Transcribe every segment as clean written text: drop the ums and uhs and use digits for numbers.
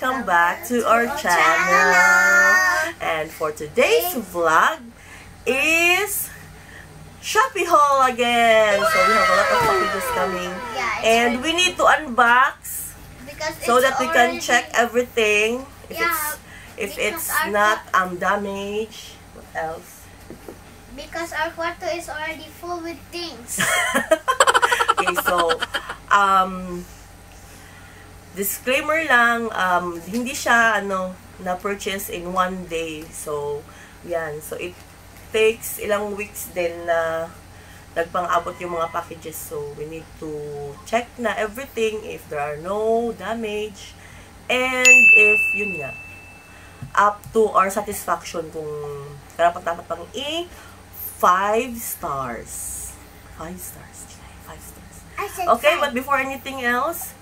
welcome back to our channel. And for today's vlog is Shopee haul again. So we have a lot of packages coming, and we need to unbox so that we can check everything if it's not damaged. What else? Because our kwarto is already full with things. Okay, so disclaimer lang, hindi siya na-purchase in one day. So, yan. So, it takes ilang weeks din na nagpang-abot yung mga packages. So, we need to check na everything if there are no damage. And if, yun nga, up to our satisfaction kung karapat-dapat pang 5 stars. 5 stars. 5 stars. Okay, but before anything else,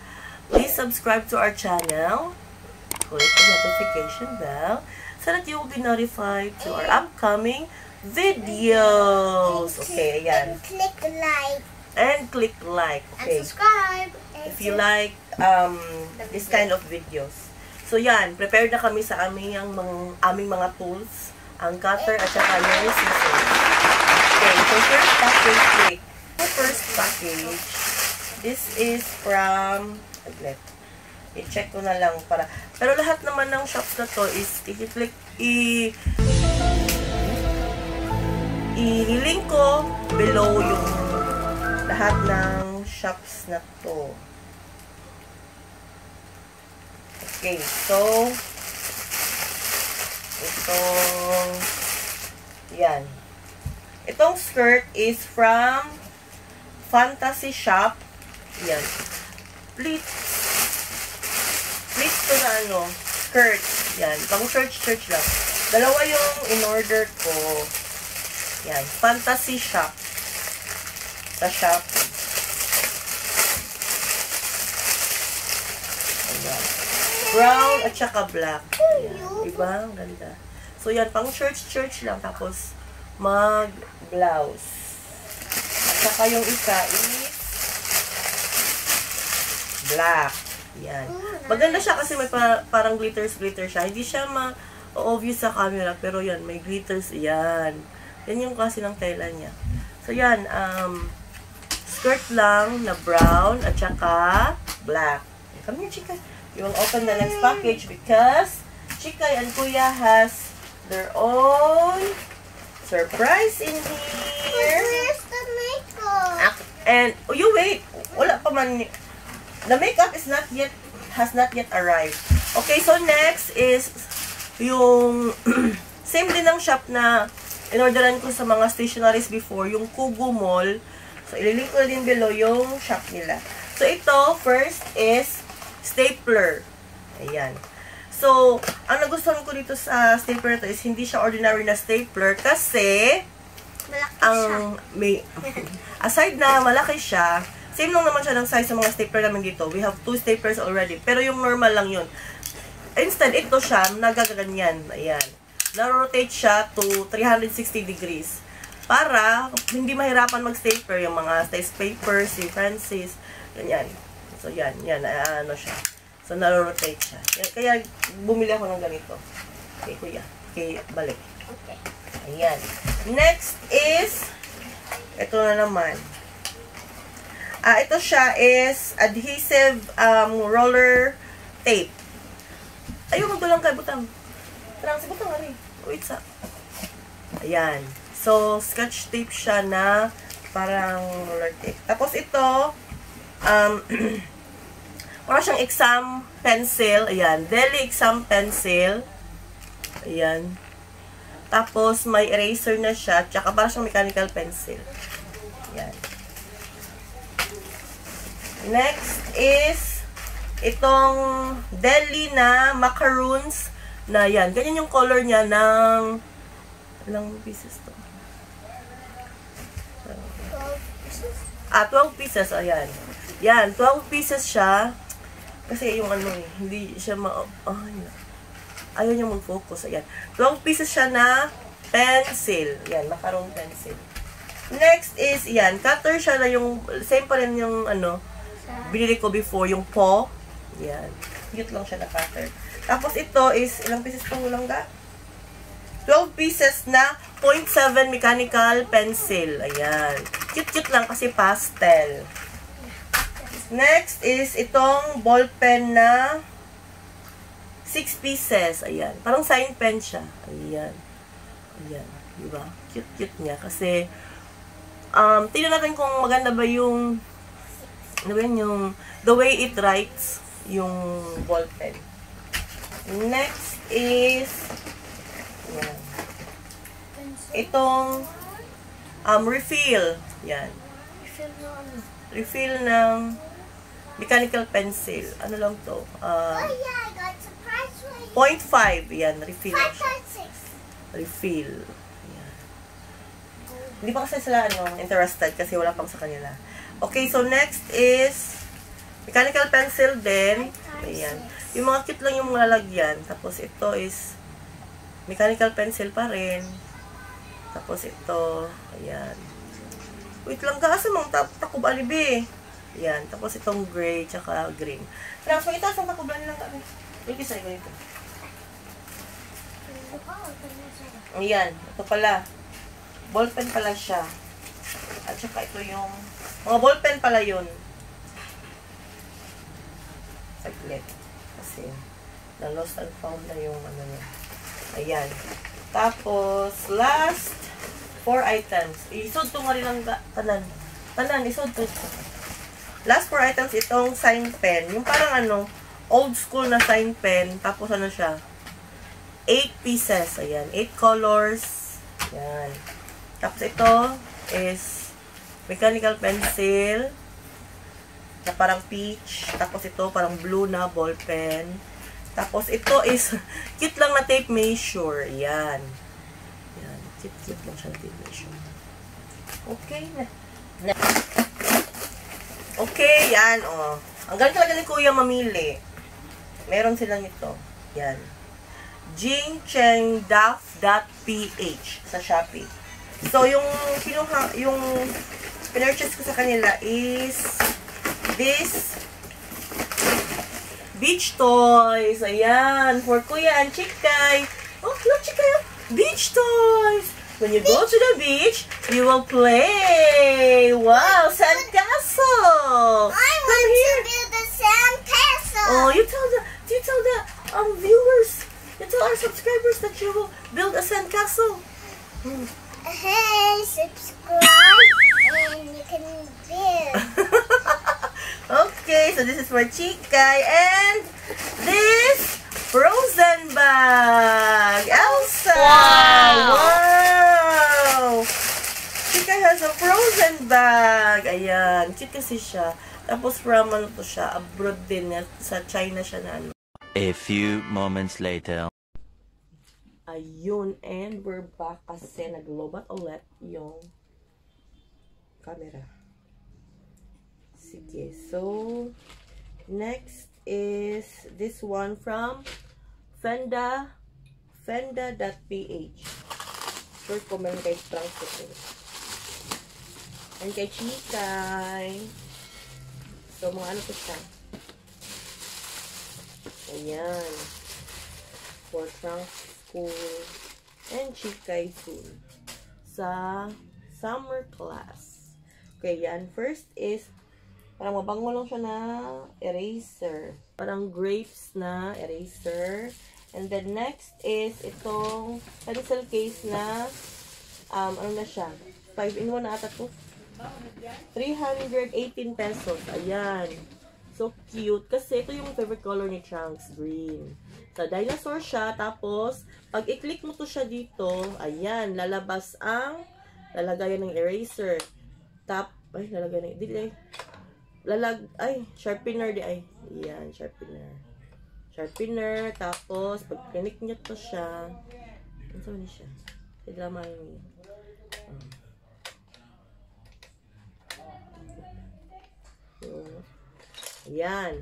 please subscribe to our channel. Click the notification bell so that you will be notified to our upcoming videos. Okay, ayan. And click like. And click like. Okay. And subscribe. If you like this kind of videos. So yan, prepared na kami sa aming mga tools. Ang cutter at saka yung scissors. Okay, so first package, this is from, i-check ko na lang para, pero lahat naman ng shops na to is, i-link ko below yung lahat ng shops na to. Okay, so, itong skirt is from Fantasy Shop. Yan. Pleats to na skirt. Yan. Pang church lang. Dalawa yung in-order ko. Yan. Fantasy Shop. Sa Shopee. Ayan. Brown at saka black. Ayan. Diba? Ang ganda. So, yan. Pang church lang. Tapos, mag-blouse. At saka yung isa is black. Yan. Maganda siya kasi may parang glitter siya. Hindi siya ma-obvious sa camera. Pero yan, may glitters. Yan. Yan yung kasi ng tela niya. So, yan. Skirt lang na brown at saka black. Come here, Chika. You will open the next package because Chika and Kuya has their own surprise in here. Where's the makeup? And, you wait. Wala pa man. The makeup has not yet arrived. Okay, so next is yung same din ng shop na in-orderan ko sa mga stationaries before, yung Kugu Mall. So, ililink ko din below yung shop nila. So, ito, first is stapler. Ayan. So, ang nagustuhan ko dito sa stapler na to is hindi siya ordinary na stapler kasi aside na malaki siya, same lang naman siya ng size sa mga stapler namin dito. We have 2 staplers already. Pero yung normal lang yun. Instead, ito siya, nagaganyan. Ayan. Na-rotate siya to 360 degrees. Para hindi mahirapan mag-stapler yung mga test papers, si Francis. Ganyan. So, yan. Yan. Ano siya. So, na-rotate siya. Kaya, bumili ako ng ganito. Okay, kuya. Okay, balik. Okay. Ayan. Next is, ito na naman. Ito siya is adhesive roller tape. Ayun, magdulang kay Butang. Tarang si Butang, ari. Wait sa. Ayan. So, scotch tape siya na parang roller tape. Tapos ito, para siyang exam pencil. Ayan. Deli exam pencil. Ayan. Tapos, may eraser na siya. Tsaka para siyang mechanical pencil. Ayan. Next is itong deli na macaroons na yan. Ganyan yung color niya ng ilang pieces to? 12 pieces. Ayan. Yan. 12 pieces siya. Kasi yung hindi siya ayaw niya mag-focus. Ayan. 12 pieces siya na pencil. Yan. Macaron pencil. Next is, yan. Cutter siya na yung, same pa rin yung binili ko before, yung paw. Yan. Cute lang siya na cutter. Tapos ito is, ilang pieces itong ulangga? 12 pieces na 0.7 mechanical pencil. Ayan. Cute-cute lang kasi pastel. Next is itong ball pen na 6 pieces. Ayan. Parang sign pen siya. Ayan. Ayan. Diba? Cute-cute niya. Kasi, tingnan natin kung maganda ba yung, ano ba yun, yung, the way it writes, yung ball pen. Next is, ayan. Itong, refill. Ayan. Refill ng mechanical pencil. Ano lang to? Oh yeah, I got surprise for you. 0.5. Yan, refill. 5.6. Refill. Yan. Hindi pa kasi sila interested kasi wala pang sa kanila. Okay, so next is mechanical pencil din. Ayan. Yung mga cute lang yung mga lalagyan. Tapos ito is mechanical pencil pa rin. Tapos ito, ayan. Wait lang ka, asa mong takub alibi. Yan. Tapos itong gray, tsaka green. Tapos may itaas ang takuban lang kami. Wait, isa ko ito. Ayan. Ito pala. Ballpen pala siya. At saka ito yung, mga ballpen pala yun. Saglit. Kasi, na lost and found na yung ano niya. Ayan. Tapos, last 4 items. Isod to nga rin ang tanan. Tanan, isod to. Last 4 items, itong sign pen. Yung parang old school na sign pen. Tapos ano siya? 8 pieces. Ayan. 8 colors. Ayan. Tapos ito is mechanical pencil na parang peach. Tapos ito parang blue na ball pen. Tapos ito is cute lang na tape measure. Ayan. Ayan. Cute lang siya na tape measure. Okay na. Okay, yan, oh. Ang galing talaga ni Kuya mamili. Meron silang ito. Yan. jingchengdaf.ph sa Shopee. So, yung pinurchase ko sa kanila is this beach toys. Ayan. For Kuya and Chikay. Oh, look, Chikay. Beach toys. When you go to the beach, you will play. Wow, sandcastle. I want to build a sandcastle. Oh, you tell the viewers, you tell our subscribers that you will build a sandcastle. Hey, subscribe and you can build. Okay, so this is for Chikay and this frozen bag. Elsa. Wow. Chikay has a frozen bag. Ayan, cute kasi siya. Tapos from ano to siya, abroad din, sa China siya na ano. A few moments later. Ayun, and we're back kasi naglobat ulit yung camera. Sige, so next is this one from Fenda.ph. Sure ko meron kay Frank ito. And kay Chikay. So, mga ano to siya. Ayan. For Frank School and Chikay School. Sa summer class. Okay, yan. First is parang mabango lang siya na eraser. Parang grapes na eraser. And then next is itong pencil case na ano na siya? 5-in-1 na ata to. 318 pesos. Ayan. So cute. Kasi ito yung favorite color ni Trunks, green. Sa dinosaur siya. Tapos, pag i-click mo to siya dito, ayan, lalabas ang lalagayan ng eraser. Ay, lalagay na. Sharpener di ay. Ayan, sharpener. Tapos, pag click nyo to siya, ano sa mali siya? Sa drama yun. Ayan.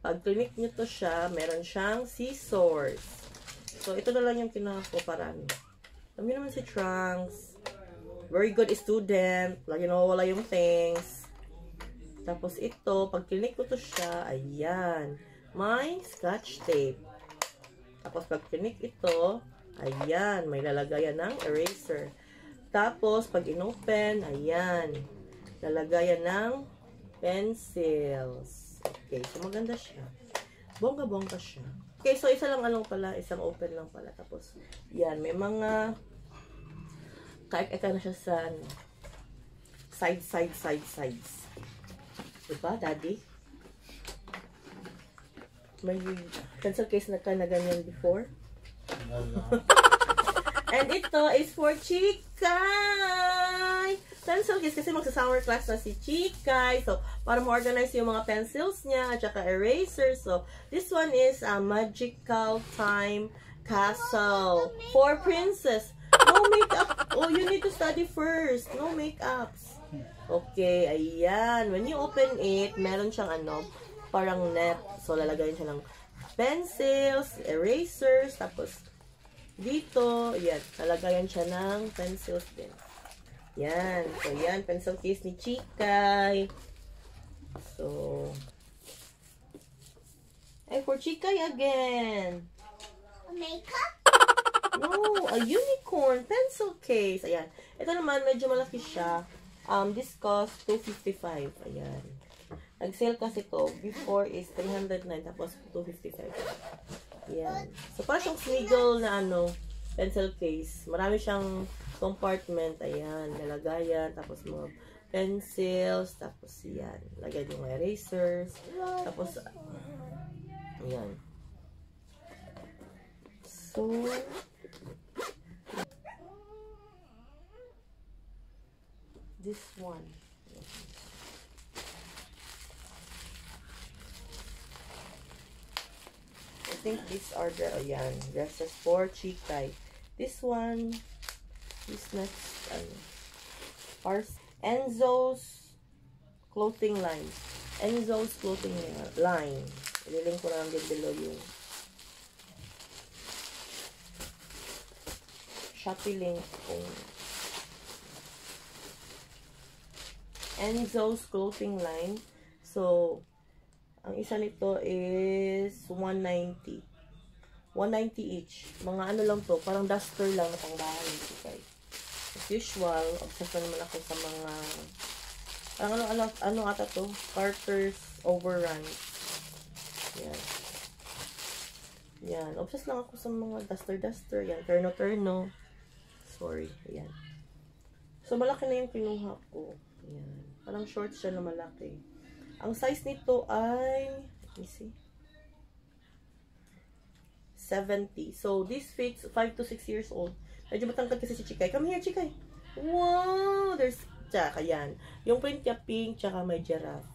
Pag click nyo to siya, meron siyang scissors. So, ito na lang yung kinakuparan. Alam nyo naman si Trunks. Very good student. Lagi nawawala yung things. Tapos ito, pag click ko to siya, ayan. may scotch tape. Tapos, pag pinik ito, ayan, may lalagayan ng eraser. Tapos, pag inopen, ayan, lalagayan ng pencils. Okay, so maganda siya. Bongga-bongga siya. Okay, so isa lang pala, isang open lang pala. Tapos, yan, may mga kaik-eka na siya sa sides. Diba, Daddy? May pencil case na ka na ganyan before. And ito is for Chikay! Pencil case kasi magsa-summer class na si Chikay. So, para ma-organize yung mga pencils niya at saka erasers. So, this one is a Magical Time Castle for Princess. No makeup. Oh, you need to study first. No makeups. Okay, ayan. When you open it, meron siyang parang net. So, lalagayin siya ng pencils, erasers, tapos dito, yan, lalagayan siya ng pencils din. Yan. So, yan, pencil case ni Chikay. So, and for Chikay again. Makeup? No, a unicorn pencil case. Ayan. Ito naman, medyo malaki siya. This cost $255. Ayan. Nag-sale kasi to. Before is $309. Tapos $255. Ayan. So, parang siyang Smiggle na pencil case. Marami siyang compartment. Ayan. Nalagayan. Tapos mga pencils. Tapos yan. Lagyan yung erasers. Tapos, ayan. So, this one. I think these are the, dresses for Chikay. This one, this next, Enzo's clothing line. Enzo's clothing line. Ililink ko lang din below yung Shopee link kung Enzo's clothing line. So, ang isa nito is $190. $190 each. Mga lang to, parang duster lang na pang bahay. Okay. As usual, obsessed naman ako sa mga ano ata to? Carter's Overrun. Yan. Yan. Obsessed lang ako sa mga duster. Yan. Turno. Sorry. Ayan. So, malaki na yung kinuha ko. Ayan. Parang short siya na malaki. Ang size nito ay, let me see, 70. So, this fits 5 to 6 years old. Medyo matangkad kasi si Chikay. Come here, Chikay. Wow! There's, tsaka yan. Yung print niya pink, tsaka may giraffe.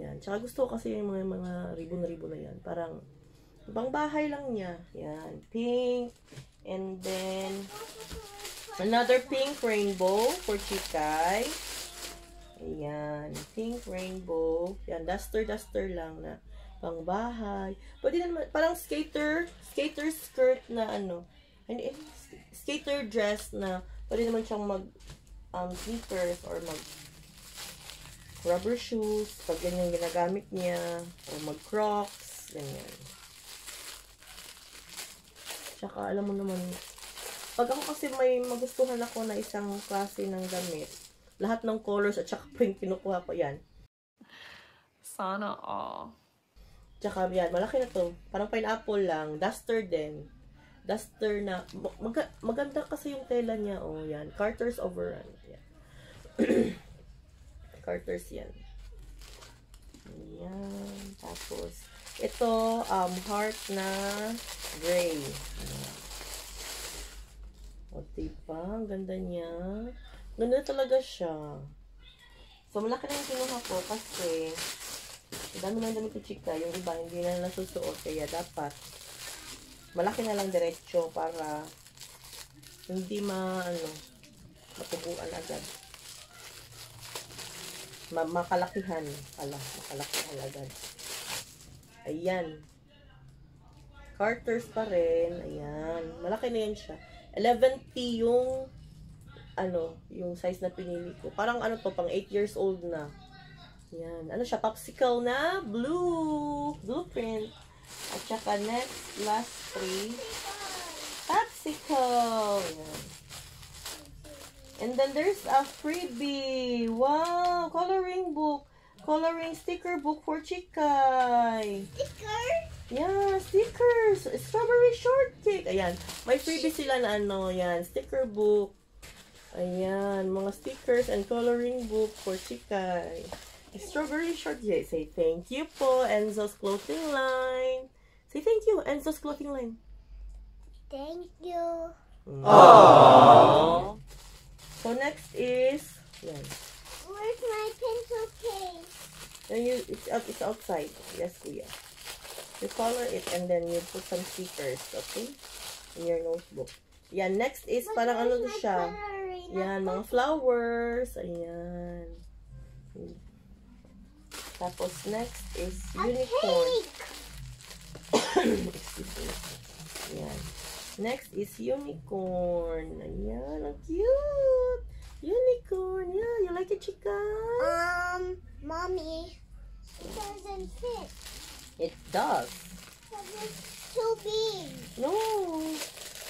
Yan. Tsaka gusto ko kasi yung mga ribbon na yan. Parang, ibang bahay lang niya. Yan. Pink. And then, another pink rainbow for Chikay. Ayan. Pink rainbow. Yan. Duster lang na pang bahay. Pwede naman, parang skater skirt na skater dress na pwede naman siyang mag sneakers or mag rubber shoes. Pag ganyan ginagamit niya. O mag crocs. Ganyan. Tsaka, alam mo naman, pag ako kasi may magustuhan ako na isang klase ng damit, lahat ng colors at saka print kinukuha ko yan. Sana all. Tsaka yan, malaki na to. Parang pineapple lang. Duster din. Duster na, maganda kasi yung tela niya. Oh, yan. Carter's Overrun. Yan. Carter's yan. Ayan. Tapos, ito, heart na gray. O, diba? Ang ganda niya. Ganda talaga siya. So, malaki na yung kinuha ko kasi dami na damit ni Chika. Yung iba, hindi na nasusuot. Kaya dapat malaki na lang diretso para hindi matubuan agad. Makalakihan. Makalakihan agad. Ayan. Carter's pa rin. Ayan. Malaki na yan siya. 11T yung size na pinili ko. Parang to, pang 8 years old na. Yan. Ano siya? Popsicle na blue. Blueprint. At saka next, last 3. Popsicle. Yan. And then there's a freebie. Wow! Coloring book. Coloring sticker book for Chikay. Sticker? Yeah, stickers. Strawberry shortcake. Ayan. May freebie sila na ano. Yan. Sticker book. Ayan. Mga stickers and coloring book for Chikay. Strawberry shortcake. Say thank you po, Enzo's Clothing Line. Say thank you, Enzo's Clothing Line. Thank you. Aww. So next is, yan. Where's my pencil case? Then it's outside. Yes, kuya. You color it and then you put some stickers, okay? In your notebook. Yan, next is But parang ano where's my siya. coloring? Yan, mga flowers. Ayan. Tapos next is A unicorn. cake. Excuse me. Yan. Next is unicorn. Ayan, ang cute. Unicorn. Yeah, you like it, Chika? Mommy, it doesn't fit. It does. Because it's too big. No.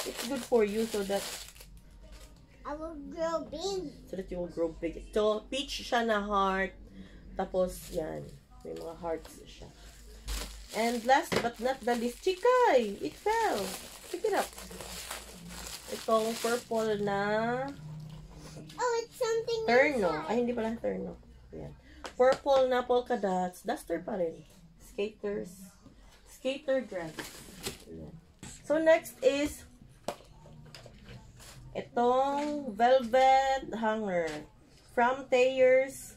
It's good for you so that I will grow big. you will grow big. So, peach siya na heart. Tapos, yan. May mga hearts siya. And last but not the least, Chikay! It fell. Pick it up. Itong purple na Oh, it's something terno. inside. Ay, hindi pala terno. Yan. Purple na polka dots. Duster pa rin. Skaters. Skater dress. Yan. So, next is itong velvet hanger from Thayers.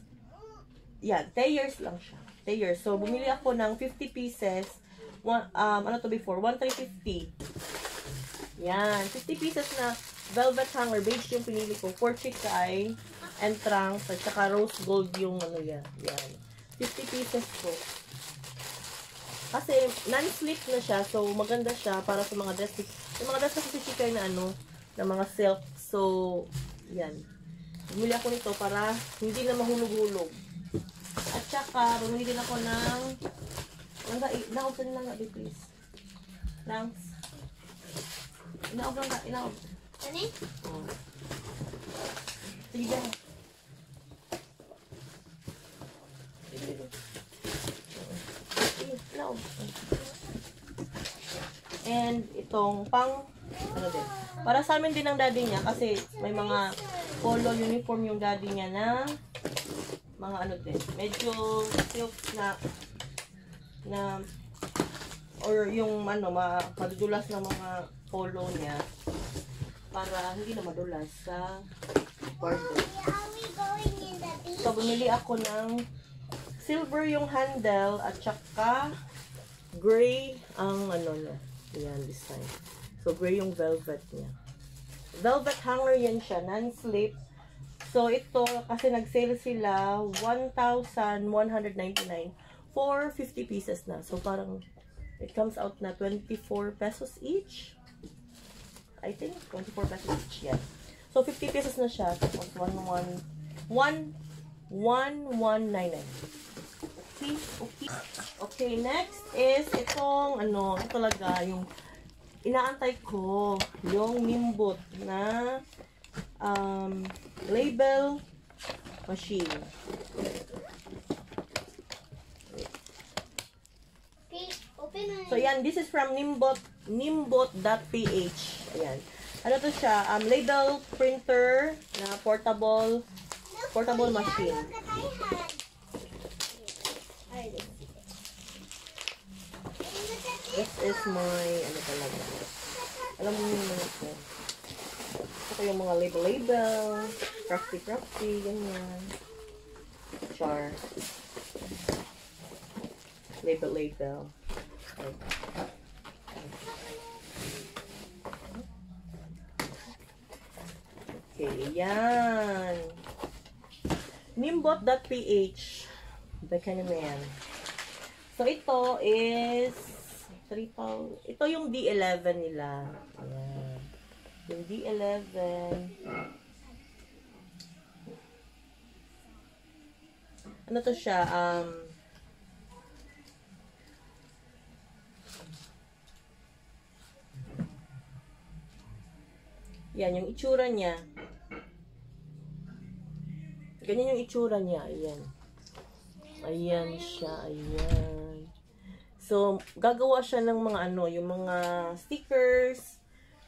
Yan, Thayers lang siya. Thayers. So, bumili ako ng 50 pieces. Ano to before? 1,350. Yan. 50 pieces na velvet hanger. Beige yung pinili ko. For Chikay and trunks. At saka rose gold yung ano yan. Yan. 50 pieces po. Kasi non-slip na siya. So, maganda siya para sa mga dress. Yung mga dress kasi si Chikay na ano, na mga silk. So, yan. Bumili ako nito para hindi na mahulog-hulog. At saka, bumili din ako ng inaog ka nila nga, please. Trunks. Inaog lang ka, inaog. Ano? Oh. Sige dyan. Inaog. And itong pang, ano din. Para sa amin din ng daddy niya kasi may mga polo uniform yung daddy niya na mga ano din. Medyo silk na or yung ano, madudulas na mga polo niya para hindi na madulas sa wardrobe. Are we going in the beach? So, bumili ako ng silver yung handle at saka gray ang ano na. Yan, design. So, gray yung velvet niya. Velvet hanger yan siya, non-slip. So, ito, kasi nag-sale sila, 1,199 for 50 pieces na. So, parang, it comes out na 24 pesos each. I think, 24 pesos each, yeah. So, 50 pesos na siya. Tapos, 1,199. Okay, okay. Okay, next is itong, ano, ito talaga, yung inaantay ko, yung Nimbot na label machine. Okay, open it. So, yan, this is from nimbot.ph. Ayan. Ano to siya? Label printer na portable machine. Look at I had. This is my, ano talaga. Alam mo yung mga ito. Ito yung mga label. Crafty, ganyan. Char. Label. Okay, yan. Nimbot.ph. Baka naman. So, ito is 3,000. Ito yung D11 nila. Ayan. Yung D11. ano to siya, yan, yung itsura niya. Ganyan yung itsura niya. Ayan. Ayan siya. Ayan. So, gagawa siya ng mga ano, yung mga stickers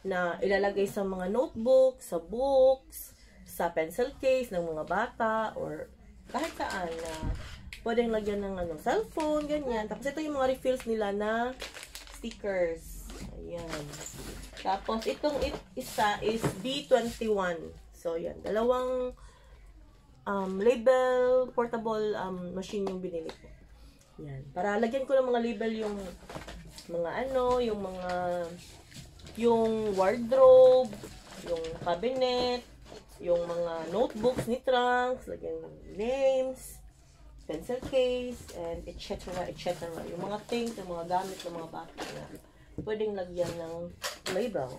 na ilalagay sa mga notebook, sa books, sa pencil case ng mga bata, or kahit saan na pwedeng lagyan ng ano, cellphone, ganyan. Tapos ito yung mga refills nila na stickers. Ayan. Tapos itong isa is B21. So, yan. Dalawang label portable machine yung binili ko. Yan. Para lagyan ko ng mga label yung mga ano, yung wardrobe, yung cabinet, yung mga notebooks ni Trunks, lagyan ng names, pencil case, and etc. etc. Yung mga things, yung mga gamit ng mga bata na pwedeng lagyan ng label.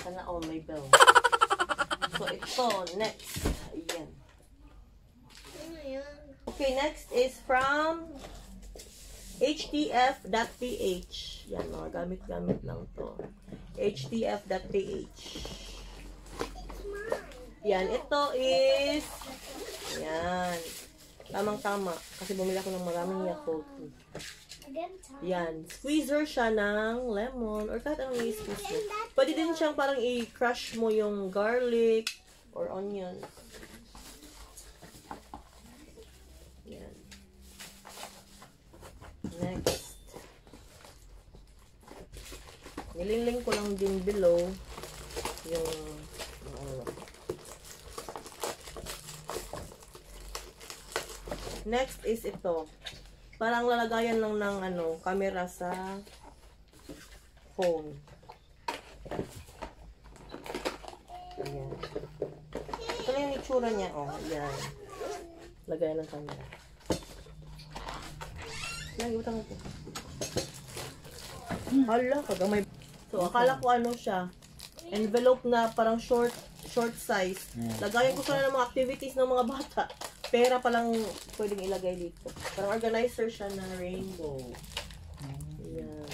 Sana all label. So, ito, next. Ayan. Okay, next is from htf.ph. Yan, mga gamit-gamit lang to. htf.ph. Yan, ito is yan. Tamang-tama. Kasi bumili ako ng maraming Yakult. Yan. Squeezer siya ng lemon or kahit anong i-squeeze mo. Pwede din siyang parang i-crush mo yung garlic or onion. Yan. Next. Nililink ko lang din below yung next is ito. Parang lalagayan lang ng ano, camera sa phone. Ayan. Ito lang yung itsura niya. Oh, ayan. Lagayan ng camera. Yan, ibutang ito. Hala, kagamay. So, akala ko ano siya. Envelope na parang short size. Lagayan ko sana ng mga activities ng mga bata. Pera pa lang pwedeng ilagay dito. Parang organizer siya na rainbow. Yan.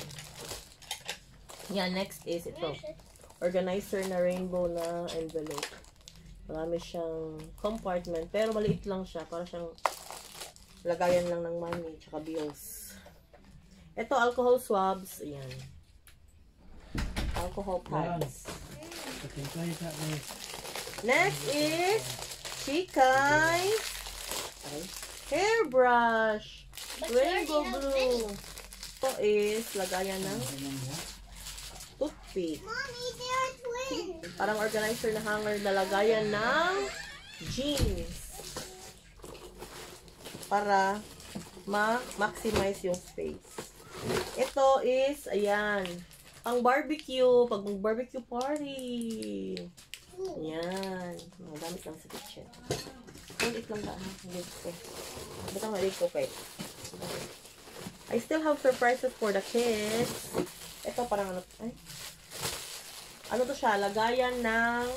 Yan, next is ito. Organizer na rainbow na envelope. Marami siyang compartment. Pero maliit lang siya. Para siyang lagayan lang ng money. Tsaka bills. Ito, alcohol swabs. Ayan. Alcohol pads. Next is Chikay hairbrush. Rainbow blue. Ito is lagayan ng toothpick. Mommy, they are twins. Parang organizer na hanger na lagayan ng jeans. Para ma-maximize yung space. Ito is, ayan, pang barbecue. Pag barbecue party. Ayan. Magamit lang sa kitchen. Ulit lang ba? Hindi ko. Ba't ang mali ko kay? Okay. I still have surprises for the kids. Ito parang ano. Ay. Ano to siya? Lagayan ng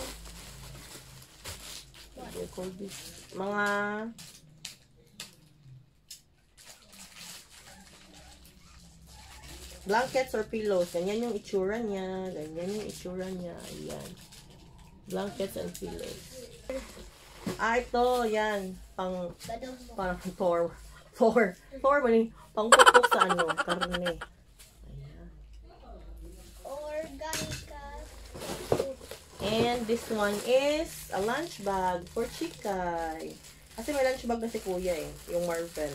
what do you call this? Mga blankets or pillows. Ganyan yung itsura niya. Ganyan yung itsura niya. Ayan. Blankets and pillows. Ito, yan. Parang pang pupok sa ano, karne. Ayan. Organica. And this one is a lunch bag for Chikay. Kasi may lunch bag na si Kuya eh, yung Marvel.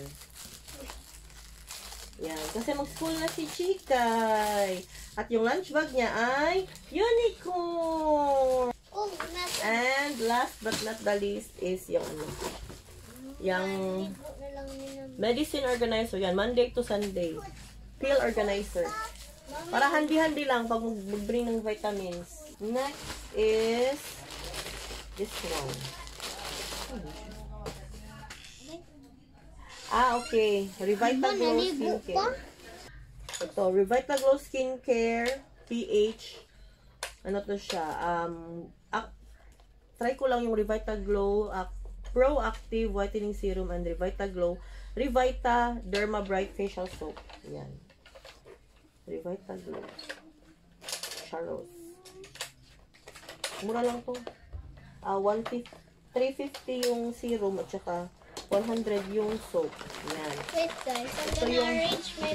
Yan, kasi mag-school na si Chikay. At yung lunch bag niya ay unicorn. Oh, And last but not the least is yung ano, yung medicine organizer. Yan, Monday to Sunday. Pill organizer. Para handy-handy lang pag mag-bring ng vitamins. Next is this one. Okay. Revitaglow Skincare. Ito, Revitaglow Skincare PH. Ano to siya? Try ko lang yung Revitaglow Proactive Whitening Serum and Revita Glow. Revita Derma Bright Facial Soap. Ayan. Revita Glow. Charos. Mura lang to. 350 yung serum at saka 100 yung soap. Ayan. Wait guys, I'm gonna arrange my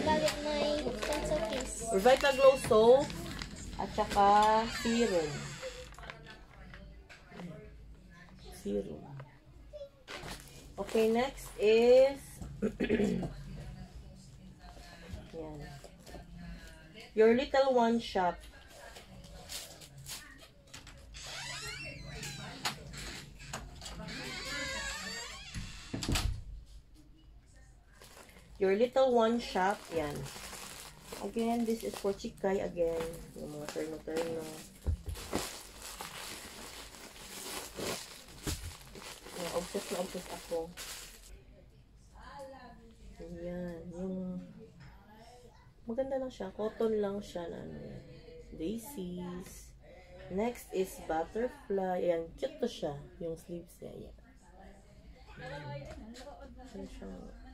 pencil case. Revita Glow soap at saka serum. Serum. Okay, next is yan. Your Little One Shop. Your Little One Shop. Yan. Again, this is for chikay. Again, yung mga terno-terno. Obsessed na obsessed ako. Ayan. Yung maganda lang siya. Cotton lang siya na ano yan. Daisies. Next is butterfly. Ayan. Cute to siya. Yung sleeves niya. Ayan.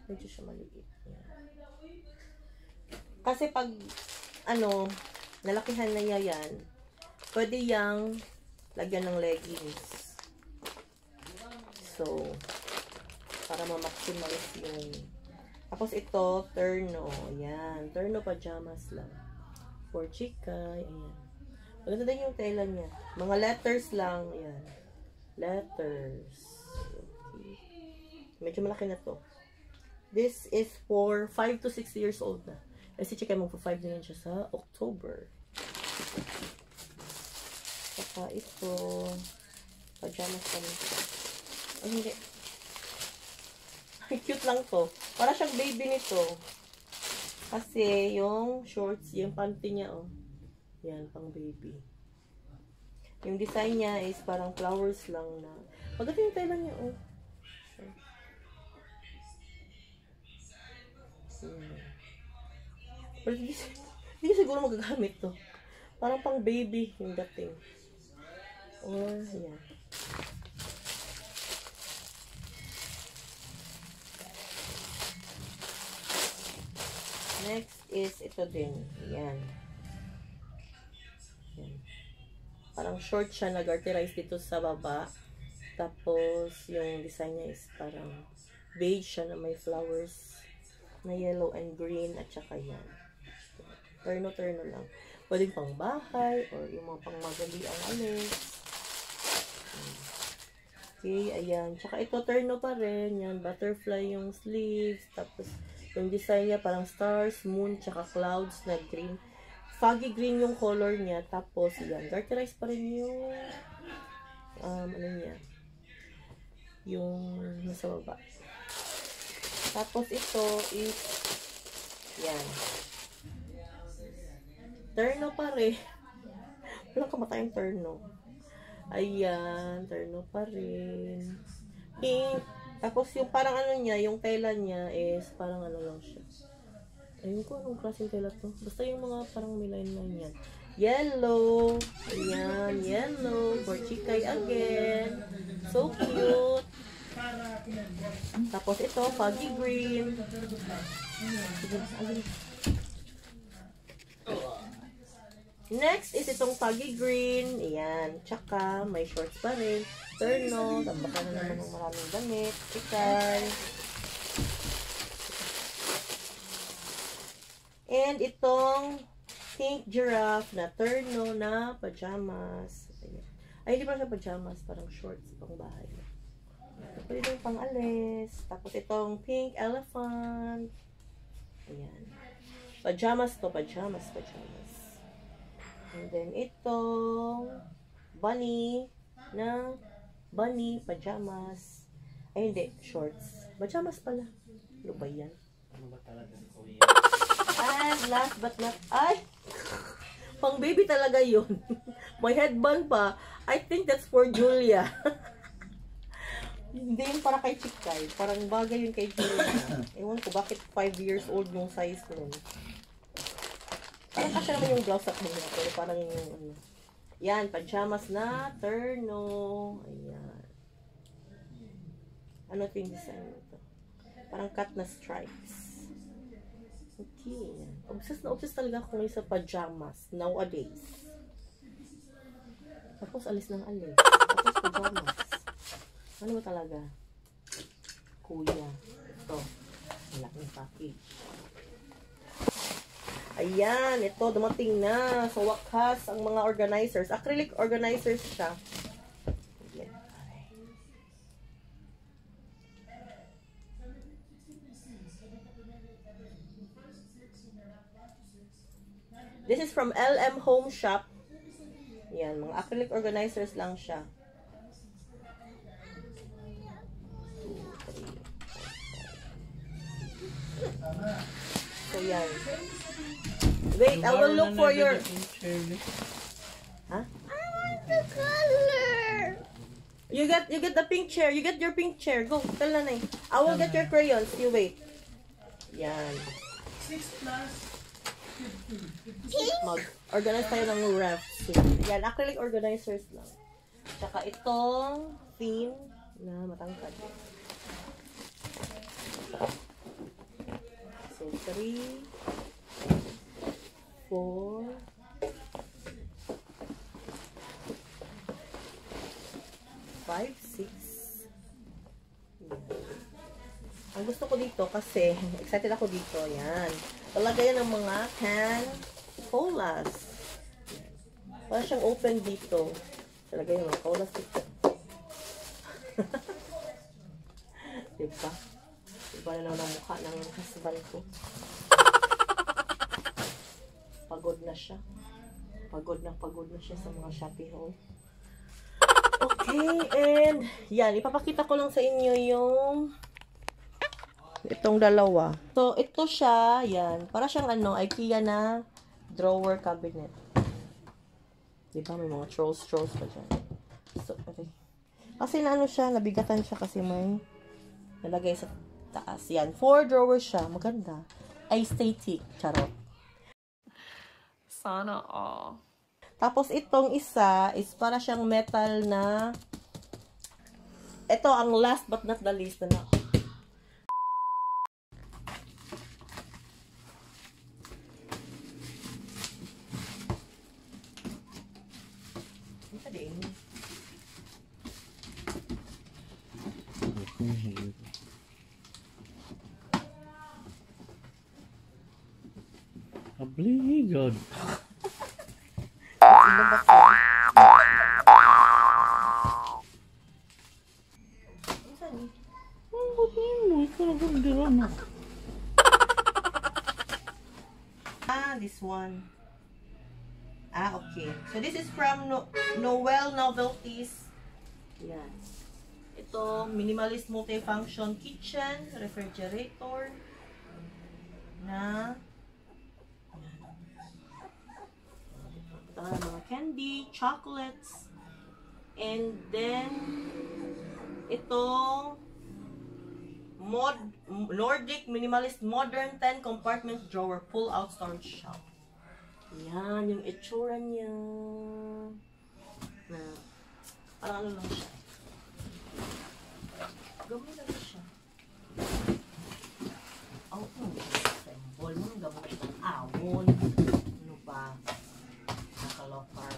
Medyo siya maliit. Ayan. Kasi pag ano, nalakihan na niya yan, pwede yang lagyan ng leggings. So, para ma-maximize yung... Tapos ito, terno. Ayan. Terno pajamas lang. For chikay. Ayan. Maganda din yung tela niya. Mga letters lang. Ayan. Letters. Okay. Medyo malaki na to. This is for 5 to 6 years old na. Kasi chikay mo po 5 din siya sa October. Saka ito, pajamas kami. Ay, hindi. Ay, cute lang to. Para siyang baby nito. Kasi yung shorts, yung panty niya, oh. Yan, pang baby. Yung design niya is parang flowers lang na. Maganda yung tela niya, oh. Pero hindi siguro magagamit to. Parang pang baby yung dating. Or, yan. Next is ito din. Yan. Yan. Parang short siya. Nag-arterize dito sa baba. Tapos, yung design niya is parang beige siya na may flowers na yellow and green at saka yan. Terno-terno lang. Pwedeng pang bahay or yung mga pang magali ang alis. Okay, ayan. Tsaka ito, terno pa rin. Yan, butterfly yung sleeves. Tapos, yung design niya parang stars, moon, tsaka clouds na green. Foggy green yung color niya. Tapos, yan. Garterize pa rin yung ano niya. Yung nasa baba. Tapos, ito is yan. Terno pa rin. Walang kamatayang terno. Ayan, terno pa rin. Pink. Tapos yung parang ano niya, yung tela niya is parang ano lang siya. Ayun ko, anong klaseng tela to? Basta yung mga parang may line-line yan. Yellow. Ayan, yellow. For chikay again. So cute. Tapos ito, foggy green. Next is itong foggy green. Ayan. Tsaka, may shorts pa rin. Terno. Tambakan na naman ng maraming damit. Chikay. And itong pink giraffe na terno na pajamas. Ayan. Ay, hindi pa siya pajamas. Parang shorts pang bahay. Pwede yung pang alis. Tapos itong pink elephant. Ayan. Pajamas to. Pajamas. And then itong bunny na bunny pajamas. Ay hindi, shorts. Pajamas pala. Ano ba yan? Ano ba talaga si Kuya? And last but not, ay! Pang baby talaga yun. May headband pa. I think that's for Julia. Hindi yun para kay Chikay. Parang bagay yun kay Julia. Ewan ko bakit 5 years old yung size nun. Parang kasi naman yung blouse at niya. Pero parang yung ano. Yan, pajamas na terno. Ayan. Ano ito yung design nito? Parang cut na stripes. Okay. Obsessed talaga ako ngayon sa pajamas nowadays. Tapos alis ng alis. Tapos pajamas. Ano ba talaga? Kuya. Ito. Malaking package. Ayan. Ito. Dumating na. Sa wakas ang mga organizers. Acrylic organizers siya. This is from LM Home Shop. Yan, mga acrylic organizers lang siya. 2, 3, 4, 5. So, yan. Wait, I will look for your... Huh? I want the color. You get the pink chair. You get your pink chair. Go, tell nanay. I will get your crayons. You wait. Yan. 6 plus. Mag-organize tayo ng refs. Yan, acrylic organizers lang. Tsaka itong thin na matangkad. So, 3, 4, 5, 6. Ang gusto ko dito kasi excited ako dito. Yan. Talagayan ng mga can colas. Para siyang open dito. Talagayan ng mga colas dito. Diba? Diba na naman ang mukha ng husband ko. Pagod na siya. Pagod na siya sa mga Shopee haul. Okay, and yan, ipapakita ko lang sa inyo yung itong dalawa. So, ito siya, yan. Para siyang IKEA na drawer cabinet. Diba? May mga trolls pa dyan. So, okay. Kasi siya, nabigatan siya kasi may nalagay sa taas. Yan, 4 drawers siya. Maganda. Aesthetic. Charot. Sana all. Tapos, itong isa is para siyang metal na ito, ang last but not the least na Abligod. This one. Okay. So, this is from Noel Novelties. Yan. Ito, minimalist multifunction kitchen, refrigerator, na mga candy, chocolates, and then itong Nordic Minimalist Modern 10 Compartment Drawer Pull-Out Storage Shelf. Yan, yung itsura niya. Na, parang lang siya. Gamay lang siya. Symbol mo, gamay ng awon. Ano ba? Nakalokar.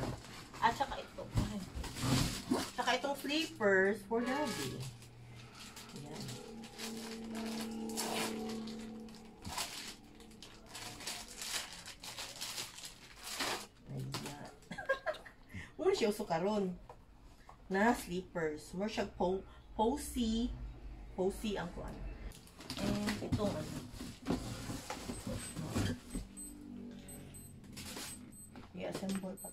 At saka ito. Saka itong flippers for daddy. Yan. Ayan. Muna siya uso karon na slippers. Muna siya posy ang kuan. And itong i-assemble pa.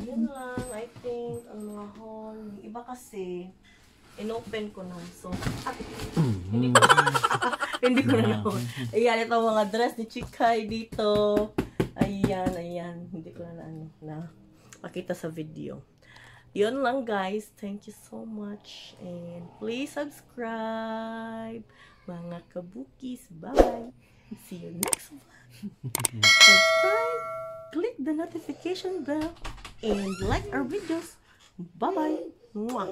Yun lang, I think, ang mga haul. Yung iba kasi, in-open ko na. So, hindi ko na naman. Ayan, ito mga dress ni Chikay dito. Ayan. Hindi ko na pakita sa video. Yun lang, guys. Thank you so much. And please subscribe. Mga kabukis. Bye. See you next one. Subscribe. Click the notification bell. And like our videos. Bye-bye. Mwah.